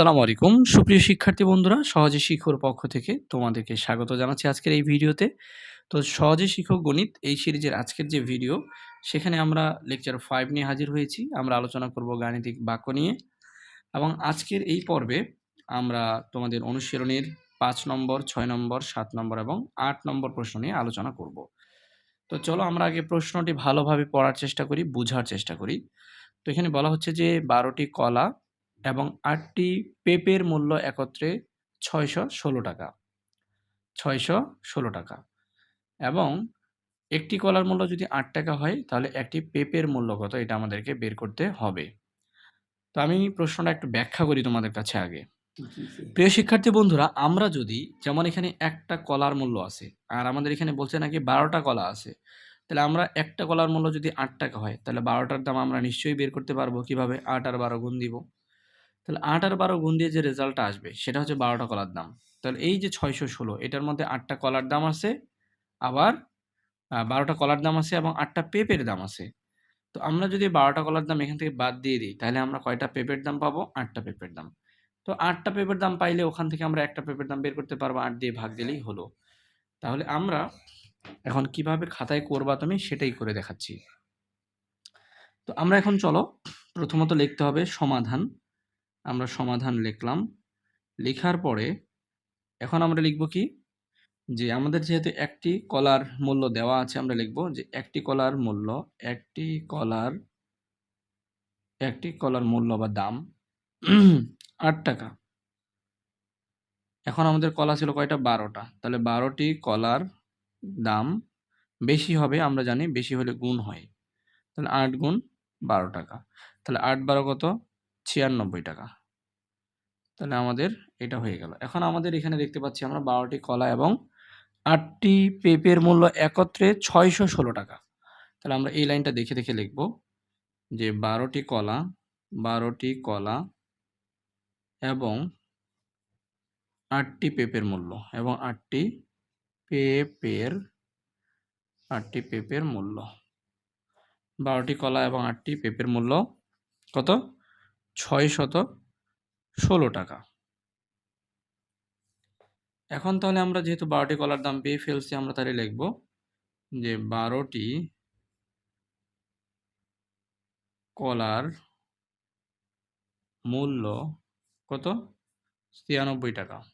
আসসালামু আলাইকুম। সুপ্রিয় শিক্ষার্থী বন্ধুরা, সহজে শিখোর পক্ষ থেকে তোমাদেরকে স্বাগত জানাচ্ছি আজকের এই ভিডিওতে। তো সহজে শিখো গণিত এই সিরিজের আজকের যে ভিডিও, সেখানে আমরা লেকচার 5 নিয়ে হাজির হয়েছি। আমরা আলোচনা করব গাণিতিক বাক্য নিয়ে এবং আজকের এই পর্বে আমরা তোমাদের অনুশীলনীর ৫ নম্বর, ৬ নম্বর, ৭ নম্বর এবং ৮ নম্বর প্রশ্ন নিয়ে আলোচনা করব। তো চলো আমরা আগে প্রশ্নটি ভালোভাবে পড়ার চেষ্টা করি, বুঝার চেষ্টা করি। তো এখানে বলা হচ্ছে যে ১২টি কলা এবং ৮টি পেঁপের মূল্য একত্রে ৳৬১৬ ৳৬১৬ এবং একটি কলার মূল্য যদি ৳৮ হয় তাহলে একটি পেঁপের মূল্য কত এটা আমাদেরকে বের করতে হবে। তো আমি প্রশ্নটা একটু ব্যাখ্যা করি তোমাদের কাছে আগে। প্রিয় শিক্ষার্থী বন্ধুরা, আমরা যদি যেমন এখানে একটা কলার মূল্য আছে আর আমাদের এখানে বলছে নাকি ১২টা কলা আছে, তাহলে আমরা একটা কলার মূল্য যদি ৳৮ হয় তাহলে ১২টার দাম আমরা নিশ্চয়ই বের করতে পারবো। কিভাবে? ৮ আর ১২ গুণ দিব। তাহলে ৮ আর ১২ গুণ দিয়ে যে রেজাল্টটা আসবে সেটা হচ্ছে ১২টা কলার দাম। তাহলে এই যে ৬১৬ এটার মধ্যে ৮টা কলার দাম আছে, আবার ১২টা কলার দাম আছে এবং ৮টা পেঁপের দাম আছে। তো আমরা যদি ১২টা কলার দাম এখান থেকে বাদ দিয়ে দিই তাহলে আমরা কয়টা পেঁপের দাম পাবো? ৮টা পেঁপের দাম। তো ৮টা পেঁপের দাম পাইলে ওখান থেকে আমরা একটা পেঁপের দাম বের করতে পারবো, ৮ দিয়ে ভাগ দিলেই হলো। তাহলে আমরা এখন কিভাবে খাতায় করবা তুমি সেটাই করে দেখাচ্ছি। তো আমরা এখন চলো প্রথমত লিখতে হবে সমাধান। আমরা সমাধান লিখলাম। লেখার পরে এখন আমরা লিখব কি? যে আমাদের যেহেতু একটি কলার মূল্য দেওয়া আছে, আমরা লিখব যে একটি কলার মূল্য, একটি কলার মূল্য বা দাম ৳৮। এখন আমাদের কলা ছিল কয়টা? ১২টা। তাহলে ১২টি কলার দাম বেশি হবে, আমরা জানি বেশি হলে গুণ হয়। তাহলে ৮ গুণ ৳১২। তাহলে ৮-১২ কত? ৳৯৬। তাহলে আমাদের এটা হয়ে গেল। এখন আমাদের এখানে দেখতে পাচ্ছি আমরা ১২টি কলা এবং ৮টি পেঁপের মূল্য একত্রে ৳৬১৬। তাহলে আমরা এই লাইনটা দেখে, দেখে লিখব যে ১২টি কলা এবং ৮টি পেঁপের মূল্য এবং ৮টি পেঁপের মূল্য। ১২টি কলা এবং ৮টি পেঁপের মূল্য কত? ৳৬১৬। এখন তাহলে আমরা যেহেতু ১২টি কলার দাম পেয়ে ফেলছি, আমরা তাহলে লিখব যে ১২টি কলার মূল্য কত? ৳৯৬।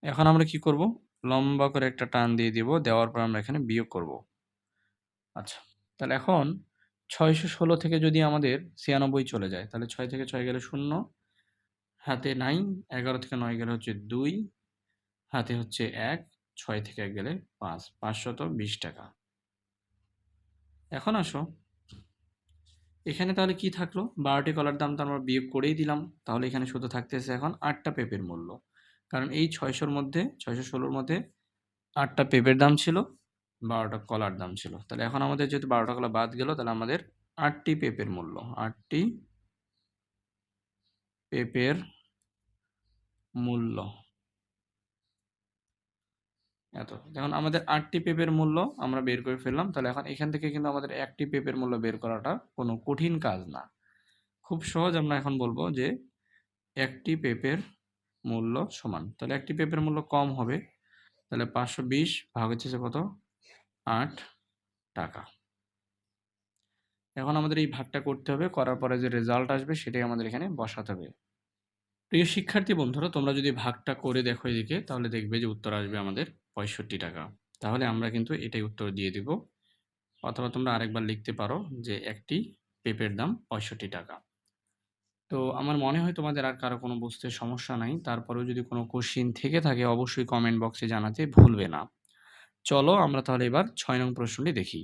এখন আমরা কি করব? লম্বা করে একটা টান দিয়ে দিব। দেওয়ার পর আমরা এখানে বিয়োগ করব। আচ্ছা, তাহলে এখন ৬১৬ থেকে যদি আমাদের ৯৬ চলে যায়, তাহলে ৬ থেকে ৬ গেলে ০, হাতে নাই, ১১ থেকে ৯ গেলে হচ্ছে ২, হাতে হচ্ছে ১, ৬ থেকে ১ গেলে ৫, ৳৫২০। এখন আসো, এখানে তাহলে কি থাকলো? ১২টি কলার দাম তো আমরা বিয়োগ করেই দিলাম। তাহলে এখানে শুধু থাকতেছে এখন ৮টা পেঁপের মূল্য। কারণ এই ৬০০র মধ্যে ৬১৬র মধ্যে ৮টা পেঁপের দাম ছিল, ১২টা কলার দাম ছিল। তাহলে এখন আমাদের যেহেতু ১২টা কলা বাদ গেল, তাহলে আমাদের ৮টি পেঁপের মূল্য, ৮টি পেঁপের মূল্য এত। এখন আমাদের ৮টি পেঁপের মূল্য আমরা বের করে ফেললাম। তাহলে এখন এখান থেকে কিন্তু আমাদের একটি পেঁপের মূল্য বের করাটা কোনো কঠিন কাজ না। খুব সহজ। আমরা এখন বলব যে একটি পেঁপের মূল্য সমান। তাহলে একটি পেঁপের মূল্য কম হবে। তাহলে ৫২০ ভাগ হচ্ছে কত? ৳৮। এখন আমাদের এই ভাগটা করতে হবে। করার পরে যে রেজাল্ট আসবে সেটাই আমাদের এখানে বসাতে হবে। প্রিয় শিক্ষার্থী বন্ধুরা, তোমরা যদি ভাগটা করে দেখো এদিকে, তাহলে দেখবে যে উত্তর আসবে আমাদের ৳৬৫। তাহলে আমরা কিন্তু এটাই উত্তর দিয়ে দিব। অথবা তোমরা আরেকবার লিখতে পারো যে একটি পেঁপের দাম ৳৬৫। তো আমার মনে হয় তোমাদের আর কারো কোনো বুঝতে সমস্যা নাই। তারপরেও যদি কোনো কোশ্চেন থেকে থাকে অবশ্যই কমেন্ট বক্সে জানাতে ভুলবে না। চলো আমরা তাহলে এবার ৬ নং প্রশ্নটি দেখি।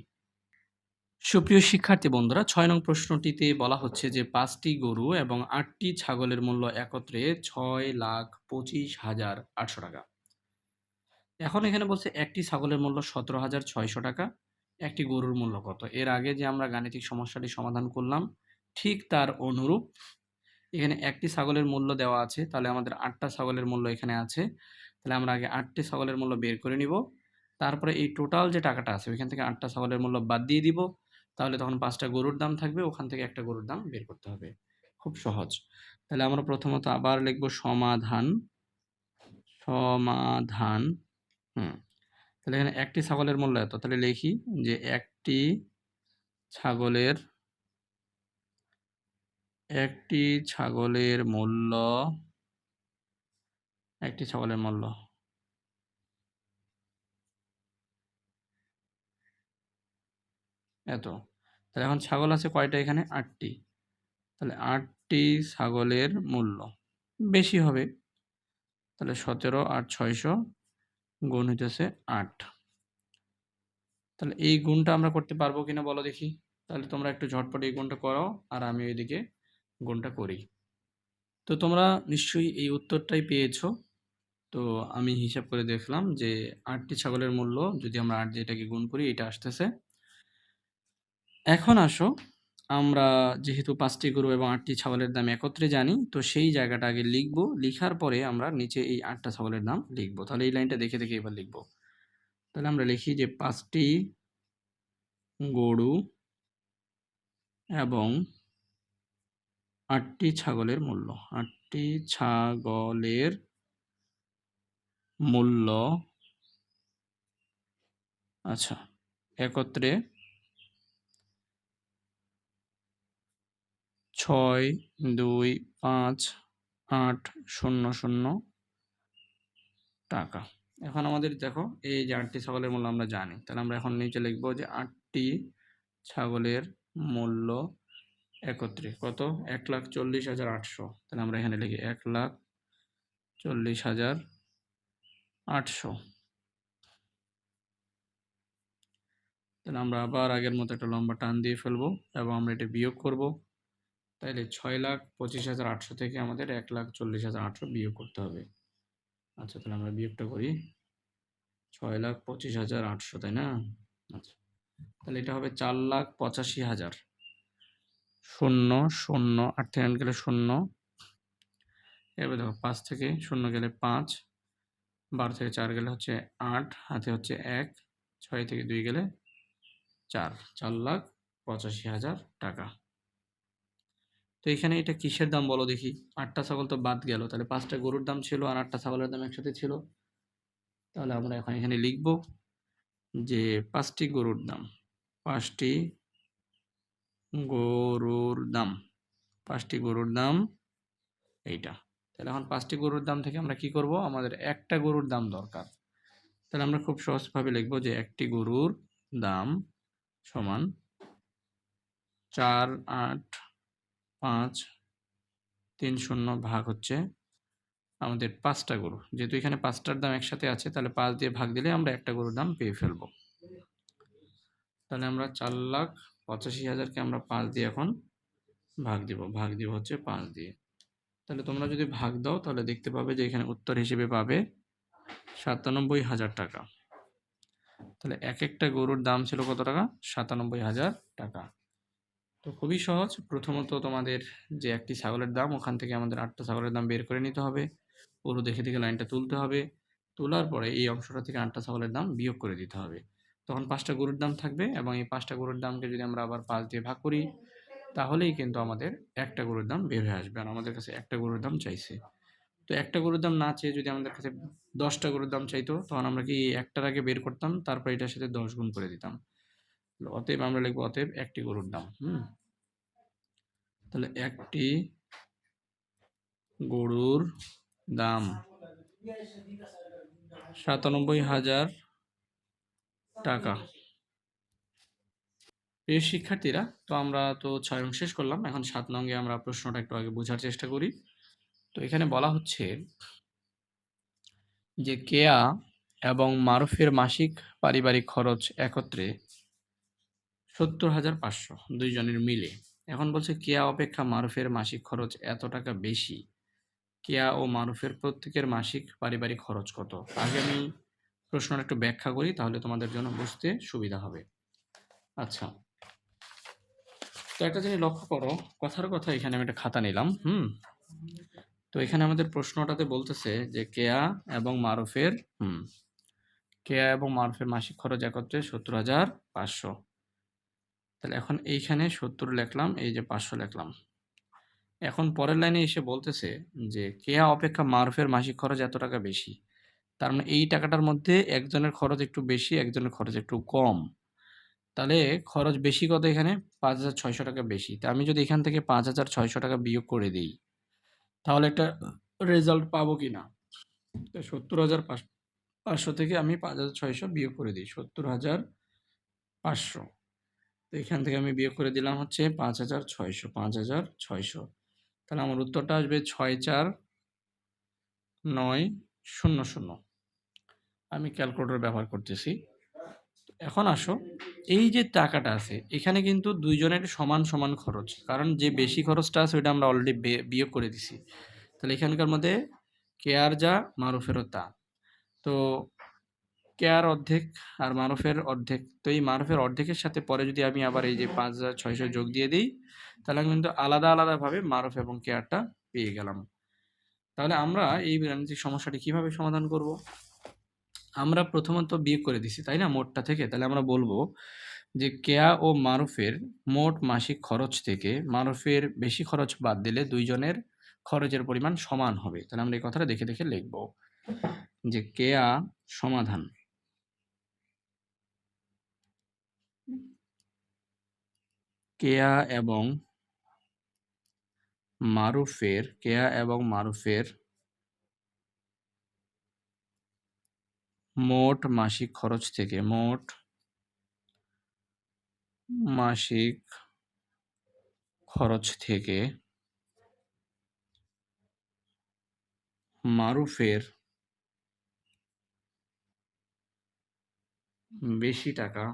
সুপ্রিয় শিক্ষার্থী বন্ধুরা, ৬ নং প্রশ্নটিতে বলা হচ্ছে যে ৫টি গরু এবং ৮টি ছাগলের মূল্য একত্রে ৳৬,২৫,৮০০। এখন এখানে বলছে একটি ছাগলের মূল্য ৳১৭,৬০০, একটি গরুর মূল্য কত? এর আগে যে আমরা গাণিতিক সমস্যাটি সমাধান করলাম ঠিক তার অনুরূপ। এখানে একটি ছাগলের মূল্য দেওয়া আছে, তাহলে আমাদের ৮টা ছাগলের মূল্য এখানে আছে। তাহলে আমরা আগে ৮টি ছাগলের মূল্য বের করে নিব। তারপরে এই টোটাল যে টাকাটা আছে ওইখান থেকে ৮টা ছাগলের মূল্য বাদ দিয়ে দিব। তাহলে তখন ৫টা গরুর দাম থাকবে, ওখান থেকে একটা গরুর দাম বের করতে হবে। খুব সহজ। তাহলে আমরা প্রথমত আবার লিখব সমাধান। সমাধান। তাহলে এখানে একটি ছাগলের মূল্য এত। তাহলে লিখি যে একটি ছাগলের মূল্য এত। তাহলে এখন ছাগল আছে কয়টা এখানে? ৮টি। তাহলে ৮টি ছাগলের মূল্য বেশি হবে। তাহলে ১৭ আর ৬০০ গুণ হইতেছে ৮। তাহলে এই গুণটা আমরা করতে পারবো কিনা বলো দেখি। তাহলে তোমরা একটু ঝটপট এই গুণটা করো আর আমি ওইদিকে গুণটা করি। তো তোমরা নিশ্চয়ই এই উত্তরটাই পেয়েছো। তো আমি হিসাব করে দেখলাম যে ৮টি ছাগলের মূল্য যদি আমরা ৮ দিয়ে এটাকে গুণ করি এটা আসতেছে। এখন আসো আমরা যেহেতু ৫টি গরু এবং ৮টি ছাগলের দাম একত্রে জানি, তো সেই জায়গাটা আগে লিখব। লিখার পরে আমরা নিচে এই ৮টা ছাগলের দাম লিখব। তাহলে এই লাইনটা দেখে দেখে এবার লিখব। তাহলে আমরা লিখি যে ৫টি গরু এবং ৮টি ছাগলের মূল্য। ৮টি ছাগলের মূল্য আচ্ছা একত্রে ৬,২,৫,৮,০০ টাকা। এখন আমাদের দেখো এই যে ৮টি ছাগলের মূল্য আমরা জানি। তাহলে আমরা এখন নিচে লিখব যে ৮টি ছাগলের মূল্য একত্রে কত? ১,৪০,৮০০। তাহলে আমরা এখানে লিখি ১,৪০,৮০০। তাহলে আমরা আবার আগের মতো একটা লম্বা টান দিয়ে ফেলবো এবং আমরা এটা বিয়োগ করব। তাইলে ৬,২৫,৮০০ থেকে আমাদের ১,৪০,৮০০ বিয়োগ করতে হবে। আচ্ছা তাহলে আমরা বিয়োগটা করি। ৬,২৫,৮০০ তাই না? আচ্ছা তাহলে এটা হবে ৪,৮৫,০০০। ০, ০ ৮ থেকে ৯ গেলে ০। এবার দেখো ৫ থেকে ০ গেলে ৫, ১২ থেকে ৪ গেলে হচ্ছে ৮, হাতে হচ্ছে ১, ৬ থেকে ২ গেলে ৪, ৪,৮৫,০০০ টাকা। তো এখানে এটা কিসের দাম বলো দেখি? ৮টা ছাগল তো বাদ গেল, তাহলে ৫টা গরুর দাম ছিল আর ৮টা ছাগলের দাম একসাথে ছিল। তাহলে আমরা এখন এখানে লিখব যে ৫টি গরুর দাম। ৫টি গরুর দাম। ৫টি গরুর দাম এইটা। তাহলে এখন ৫টি গরুর দাম থেকে আমরা কি করব? আমাদের একটা গরুর দাম দরকার। তাহলে আমরা খুব সহজভাবে লিখব যে একটি গরুর দাম সমান ৪,৮,৫,৩,০ ভাগ হচ্ছে আমাদের ৫টা গরু। যেহেতু এখানে ৫টার দাম একসাথে আছে তাহলে ৫ দিয়ে ভাগ দিলে আমরা একটা গরুর দাম পেয়ে ফেলব। তাহলে আমরা ৪,৮৫,০০০কে আমরা ৫ দিয়ে এখন ভাগ দিব। ভাগ দিব হচ্ছে ৫ দিয়ে। তাহলে তোমরা যদি ভাগ দাও তাহলে দেখতে পাবে যে এখানে উত্তর হিসেবে পাবে ৯৭,০০০ টাকা। তাহলে এক একটা গরুর দাম ছিল কত টাকা? ৯৭,০০০ টাকা। তো খুবই সহজ। প্রথমত তোমাদের যে একটি ছাগলের দাম ওখান থেকে আমাদের ৮টা ছাগলের দাম বের করে নিতে হবে। পুরো দেখে দেখে লাইনটা তুলতে হবে। তোলার পরে এই অংশটা থেকে ৮টা ছাগলের দাম বিয়োগ করে দিতে হবে। তখন ৫টা গরুর দাম থাকবে এবং এই ৫টা গরুর দামকে যদি আমরা আবার ৫ দিয়ে ভাগ করি তাহলেই কিন্তু আমাদের একটা গরুর দাম বের হয়ে আসবে। আর আমাদের কাছে একটা গরুর দাম চাইছে। তো একটা গরুর দাম না চেয়ে যদি আমাদের কাছে ১০টা গরুর দাম চাইতো তখন আমরা কি একটার আগে বের করতাম, তারপর এটার সাথে ১০ গুণ করে দিতাম। অতএব আমরা লিখব অতএব একটি গরুর দাম। তাহলে একটি গরুর দাম ৯৭,০০০ টাকা। প্রিয় শিক্ষার্থীরা, তো আমরা তো ৬ নং শেষ করলাম। এখন ৭ নংয়ে আমরা প্রশ্নটা একটু আগে বোঝার চেষ্টা করি। তো এখানে বলা হচ্ছে যে কেয়া এবং মারুফের মাসিক পারিবারিক খরচ একত্রে ৭০,৫০০ দুইজনের মিলে। এখন বলছে কেয়া অপেক্ষা মারুফের মাসিক খরচ এত টাকা বেশি। কেয়া ও মারুফের প্রত্যেকের মাসিক পারিবারিক খরচ কত? আগে আমি প্রশ্নটা একটু ব্যাখ্যা করি তাহলে তোমাদের জন্য বুঝতে সুবিধা হবে। আচ্ছা তো একটা জিনিস লক্ষ্য করো, কথার কথা এখানে আমি একটা খাতা নিলাম। তো এখানে আমাদের প্রশ্নটাতে বলতেছে যে কেয়া এবং মারুফের মাসিক খরচ একত্রে ৭০,৫০০। তাহলে এখন এইখানে ৭০ লিখলাম, এই যে ৫০০ লিখলাম। এখন পরের লাইনে এসে বলতেছে যে কেয়া অপেক্ষা মারুফের মাসিক খরচ এত টাকা বেশি। তার মানে এই টাকাটার মধ্যে একজনের খরচ একটু বেশি, একজনের খরচ একটু কম। তাহলে খরচ বেশি কত এখানে? ৫,৬০০ টাকা বেশি। তা আমি যদি এখান থেকে ৫,৬০০ টাকা বিয়োগ করে দেই, তাহলে একটা রেজাল্ট পাবো কিনা? তো ৭০,৫০০ থেকে আমি ৫,৬০০ বিয়োগ করে দিই। ৭০,৫০০। তো এখান থেকে আমি বিয়োগ করে দিলাম হচ্ছে ৫,৬০০, ৫,৬০০। তাহলে আমার উত্তরটা আসবে ৬৪,৯০০। আমি ক্যালকুলেটর ব্যবহার করতেছি। এখন আসো, এই যে টাকাটা আছে এখানে কিন্তু ২ জনের সমান, সমান খরচ। কারণ যে বেশি খরচটা আছে ওইটা আমরা অলরেডি বিয়োগ করে দিছি। তাহলে এখানকার মধ্যে কেয়ার যা, মারুফেরও তা। তো কেয়ার অর্ধেক আর মারুফের অর্ধেক। তো এই মারুফের অর্ধেকের সাথে পরে যদি আমি আবার এই যে ৫,৬০০ যোগ দিয়ে দিই, তাহলে আমি কিন্তু আলাদা, আলাদাভাবে মারুফ এবং কেয়ারটা পেয়ে গেলাম। তাহলে আমরা এই গাণিতিক সমস্যাটি কিভাবে সমাধান করব? আমরা প্রথমত বিয়োগ করে দিছি, তাই না? মোটটা থেকে। তাহলে আমরা বলব যে কেয়া ও মারুফের মোট মাসিক খরচ থেকে মারুফের বেশি খরচ বাদ দিলে ২ জনের খরচের পরিমাণ সমান হবে। তাহলে আমরা এই কথাটা দেখে, দেখে লিখব যে কেয়া সমাধান। কেয়া এবং মারুফের মোট মাসিক খরচ থেকে মারুফের বেশি টাকা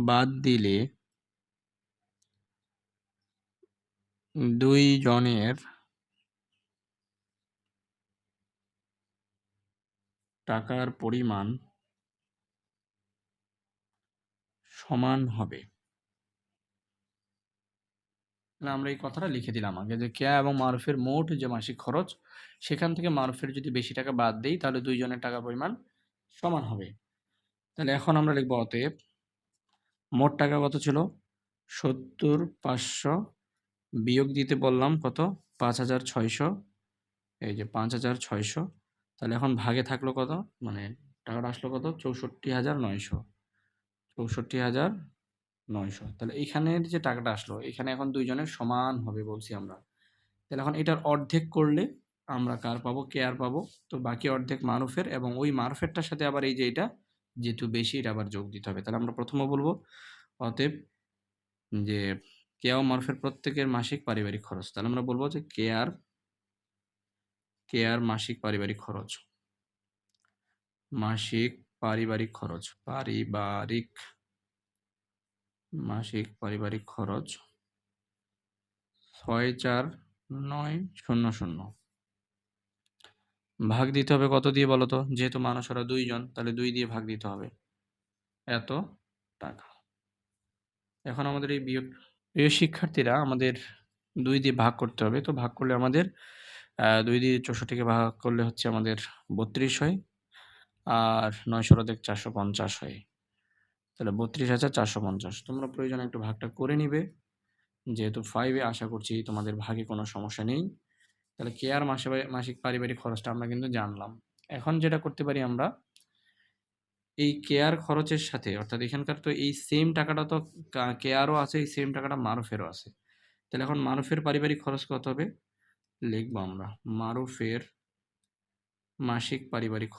বাদ দিলে ২ জনের টাকার পরিমাণ সমান হবে। না, আমরা এই কথাটা লিখে দিলাম আগে যে কেয়া এবং মারুফের মোট যে মাসিক খরচ, সেখান থেকে মারুফের যদি বেশি টাকা বাদ দেই তাহলে ২ জনের টাকার পরিমাণ সমান হবে। তাহলে এখন আমরা লিখব অতএব মোট টাকা কত ছিল? ৭০,৫০০ বিয়োগ দিতে বললাম কত? ৫,৬০০। এই যে ৫,৬০০। তাহলে এখন ভাগে থাকলো কত? মানে টাকাটা আসলো কত? ৬৪,৯০০। ৬৪,৯০০। তাহলে এইখানের যে টাকাটা আসলো, এখানে এখন ২ জনের সমান হবে বলছি আমরা। তাহলে এখন এটার অর্ধেক করলে আমরা কার পাবো? কেয়ার পাবো। তো বাকি অর্ধেক মারুফের, এবং ওই মারুফেরটার সাথে আবার এই যে এটা যেহেতু বেশি, এটা আবার যোগ দিতে হবে। তাহলে আমরা প্রথমে বলবো অতএব যে কেয়া ও মারুফের প্রত্যেকের মাসিক পারিবারিক খরচ। তাহলে আমরা বলবো যে কেয়ার মাসিক পারিবারিক খরচ। মাসিক পারিবারিক খরচ। মাসিক পারিবারিক খরচ ৬৪,৯০০। ভাগ দিতে হবে কত দিয়ে বলো তো? যেহেতু মানুষ ওরা ২ জন, তাহলে ২ দিয়ে ভাগ দিতে হবে। এত টাকা। এখন আমাদের এই প্রিয় শিক্ষার্থীরা, আমাদের ২ দিয়ে ভাগ করতে হবে। তো ভাগ করলে আমাদের ২ দিয়ে ৬৪কে ভাগ করলে হচ্ছে আমাদের ৩২ হয়। আর ৯ × ৪ = ৪৫ হয়। তাহলে ৩২,৪৫০। তোমরা প্রয়োজনে একটু ভাগটা করে নিবে। যেহেতু 5 এ আশা করছি তোমাদের ভাগে কোনো সমস্যা নেই। তাহলে কেয়ার মাসিক পারিবারিক খরচটা আমরা কিন্তু জানলাম। এখন যেটা করতে পারি আমরা, এই কেয়ার খরচের সাথে, অর্থাৎ এখানকার তো এই সেম টাকাটা তো কেয়ারও আছে, এই সেম টাকাটা মারুফেরও আছে। তাহলে এখন মারুফের পারিবারিক খরচ কত হবে? লিখব আমরা মারুফের মাসিক পারিবারিক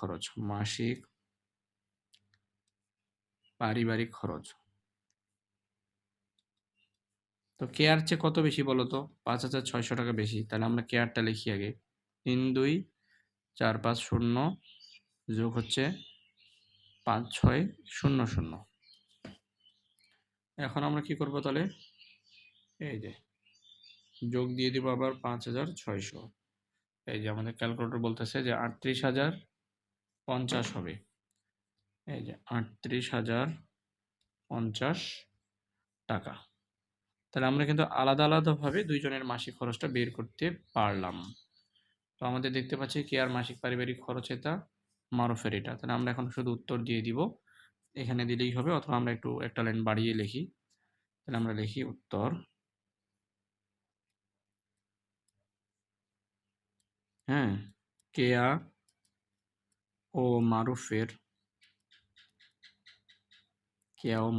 খরচ। তো কেয়ার চেয়ে কত বেশি বলো তো? ৫,৬০০ টাকা বেশি। তাহলে আমরা কেয়ারটা লিখি আগে। ৩২,৪৫০ যোগ হচ্ছে ৫,৬০০। এখন আমরা কি করব তাহলে? এই যে যোগ দিয়ে দিব আবার ৫,৬০০। এই যে আমাদের ক্যালকুলেটর বলতেছে যে ৩৮,০৫০ হবে। এই যে ৩৮,০৫০ টাকা। তাহলে আমরা কিন্তু আলাদা, আলাদাভাবে ২ জনের মাসিক খরচটা বের করতে পারলাম। তো আমাদের দেখতে পাচ্ছি কেয়ার মাসিক পারিবারিক খরচ এটা, মারুফের এটা। তাহলে আমরা এখন শুধু উত্তর দিয়ে দিব। এখানে দিলেই হবে, অথবা আমরা একটু একটা লাইন বাড়িয়ে লিখি। তাহলে আমরা লিখি উত্তর। হ্যাঁ, কেয়া ও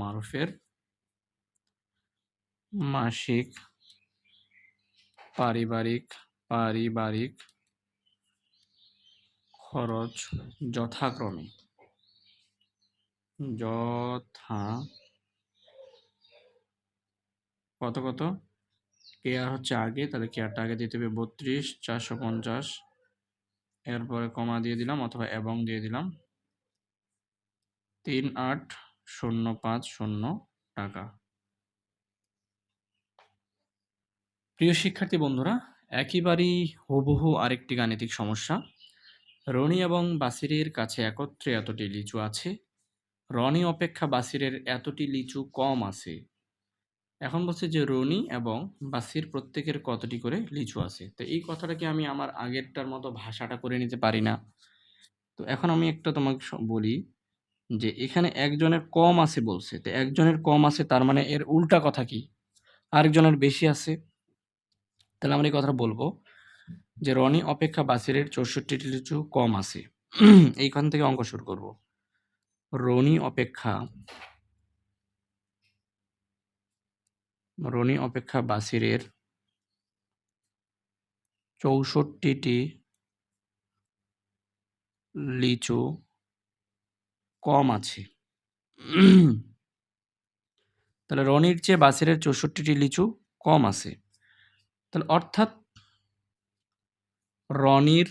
মারুফের মাসিক পারিবারিক খরচ যথাক্রমে কত কত, কেয়ার হচ্ছে আগে, তাহলে কেয়ারটা আগে দিতে হবে 32,450, এরপরে কমা দিয়ে দিলাম অথবা এবং দিয়ে দিলাম 38,050 টাকা। প্রিয় শিক্ষার্থী বন্ধুরা, একেবারেই হুবহু আরেকটি গাণিতিক সমস্যা। রনি এবং বাসিরের কাছে একত্রে এতটি লিচু আছে, রনি অপেক্ষা বাসিরের এতটি লিচু কম আছে। এখন বলছে যে রনি এবং বাসির প্রত্যেকের কতটি করে লিচু আছে। তো এই কথাটাকে আমি আমার আগেরটার মতো ভাষাটা করে নিতে পারি না। তো এখন আমি একটা তোমাকে বলি যে এখানে একজনের কম আছে বলছে, তো একজনের কম আছে তার মানে এর উল্টা কথা কি, আরেকজনের বেশি আছে। তাহলে আমরা এই কথা বলবো যে রনি অপেক্ষা বাসিরের 64টি লিচু কম আছে। এইখান থেকে অঙ্ক শুরু করব। রনি অপেক্ষা বাসিরের 64টি লিচু কম আছে। তাহলে রনির চেয়ে বাসিরের 64টি লিচু কম আছে। তাহলে অর্থাৎ রনির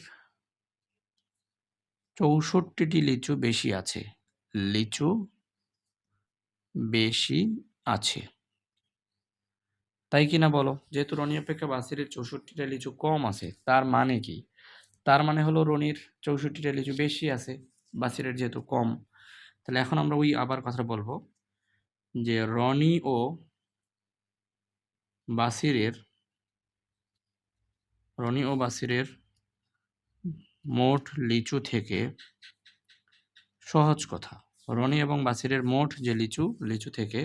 64টি লিচু বেশি আছে, তাই কিনা বলো? যেহেতু রনি অপেক্ষা বাসিরের 64টা লিচু কম আছে, তার মানে কি? তার মানে হলো রনির 64টা লিচু বেশি আছে, বাসিরের যেহেতু কম। তাহলে এখন আমরা ওই আবার কথা বলবো যে রনি ও বাসিরের মোট লিচু থেকে, সহজ কথা, রনি এবং বাসিরের মোট যে লিচু থেকে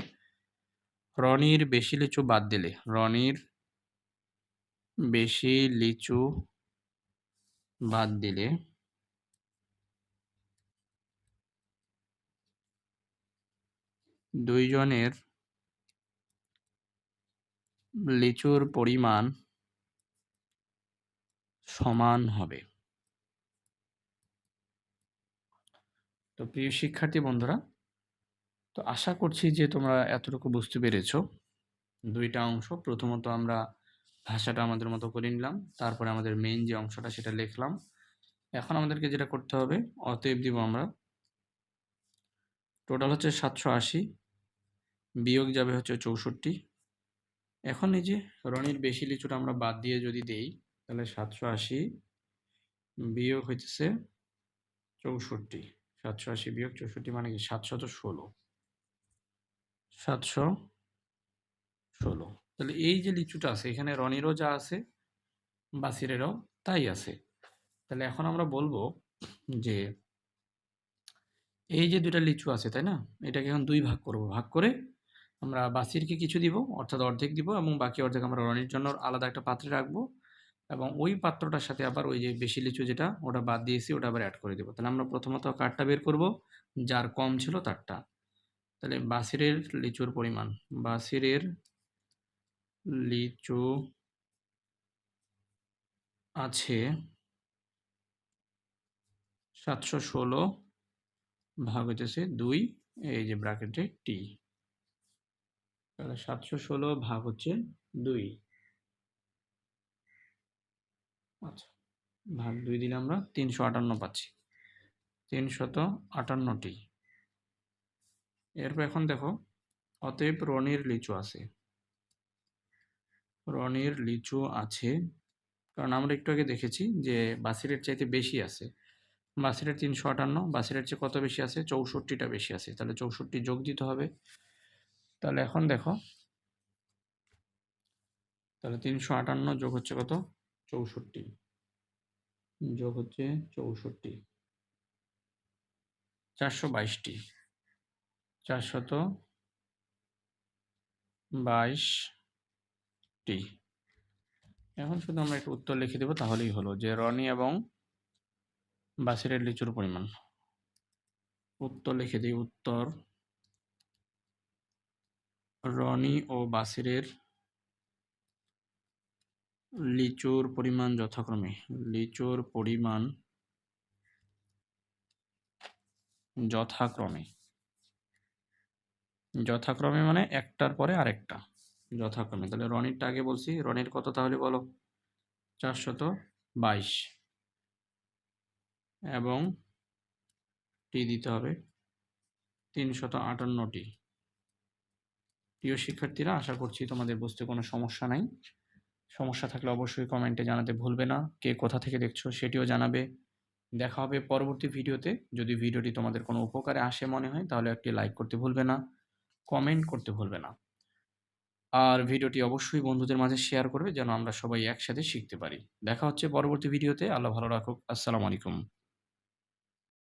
রনির বেশি লিচু বাদ দিলে দুইজনের লিচুর পরিমাণ সমান হবে। তো প্রিয় শিক্ষার্থী বন্ধুরা, তো আশা করছি যে তোমরা এতটুকু বুঝতে পেরেছো। দুইটা অংশ, প্রথমত আমরা ভাষাটা আমাদের মতো করে নিলাম, তারপরে আমাদের মেইন যে অংশটা সেটা লিখলাম। এখন আমাদেরকে যেটা করতে হবে, অতএব দিব আমরা, টোটাল হচ্ছে 780, বিয়োগ যাবে হচ্ছে 64। এখন এই যে রনির বেশি লিচুটা আমরা বাদ দিয়ে যদি দেই, তাহলে 780 বিয়োগ হইতেছে 64। 780 বিয়োগ 64 মানে কি? 716। তাহলে এই যে লিচুটা আছে, এখানে রনিরও যা আছে বাসিরেরও তাই আছে। তাহলে এখন আমরা বলবো যে এই যে দুইটা লিচু আছে, তাই না, এটাকে এখন দুই ভাগ করব। ভাগ করে আমরা বাসিরকে কিছু দিব, অর্থাৎ অর্ধেক দিব, এবং বাকি অর্ধেক আমরা রনির জন্য আলাদা একটা পাত্রে রাখবো, এবং ওই পাত্রটার সাথে আবার ওই যে বেশি লিচু যেটা ওটা বাদ দিয়েছি ওটা আবার অ্যাড করে দেবো। তাহলে আমরা প্রথমত কার্ডটা বের করব, যার কম ছিল তারটা। তাহলে বাসিরের লিচু আছে 716 ভাগ হইতেছে 2, এই যে ব্র্যাকেটে টি। তাহলে 716 ভাগ হচ্ছে 2। আচ্ছা, ভাগ 2 দিলে আমরা 358 পাচ্ছি, 358টি। এরপর এখন দেখো, অতএব রনির লিচু আছে, কারণ আমরা একটু আগে দেখেছি যে বাসিরের চাইতে বেশি আছে। বাসিরের 358, বাসিরের চেয়ে কত বেশি আছে? 64টা বেশি আছে, তাহলে 64 যোগ দিতে হবে। তাহলে এখন দেখো, তাহলে 358 যোগ হচ্ছে কত? 64 যোগ হচ্ছে 64, 422টি, 22টি। এখন শুধু আমরা একটু উত্তর লিখে দেব, তাহলেই হলো যে রনি এবং বাসিরের লিচুর পরিমাণ। উত্তর লিখে দিই, উত্তর রনি ও বাসিরের লিচুর পরিমাণ যথাক্রমে, লিচুর পরিমাণ যথাক্রমে, যথাক্রমে মানে একটার পরে আরেকটা, যথাক্রমে। তাহলে রনিরটা আগে বলছি, রনির কত তাহলে বলো? 422 এবং টি দিতে হবে 358টি। প্রিয় শিক্ষার্থীরা, আশা করছি তোমাদের বুঝতে কোনো সমস্যা নাই। সমস্যা থাকলে অবশ্যই কমেন্টে জানাতে ভুলবে না। কে কোথা থেকে দেখছো সেটিও জানাবে। দেখা হবে পরবর্তী ভিডিওতে। যদি ভিডিওটি তোমাদের কোনো উপকারে আসে মনে হয়, তাহলে একটি লাইক করতে ভুলবে না, কমেন্ট করতে ভুলবে না। আর ভিডিওটি অবশ্যই বন্ধুদের মাঝে শেয়ার করবে, যেন আমরা সবাই একসাথে শিখতে পারি। দেখা হচ্ছে পরবর্তী ভিডিওতে। আল্লাহ ভালো রাখুক। আসসালামু আলাইকুম।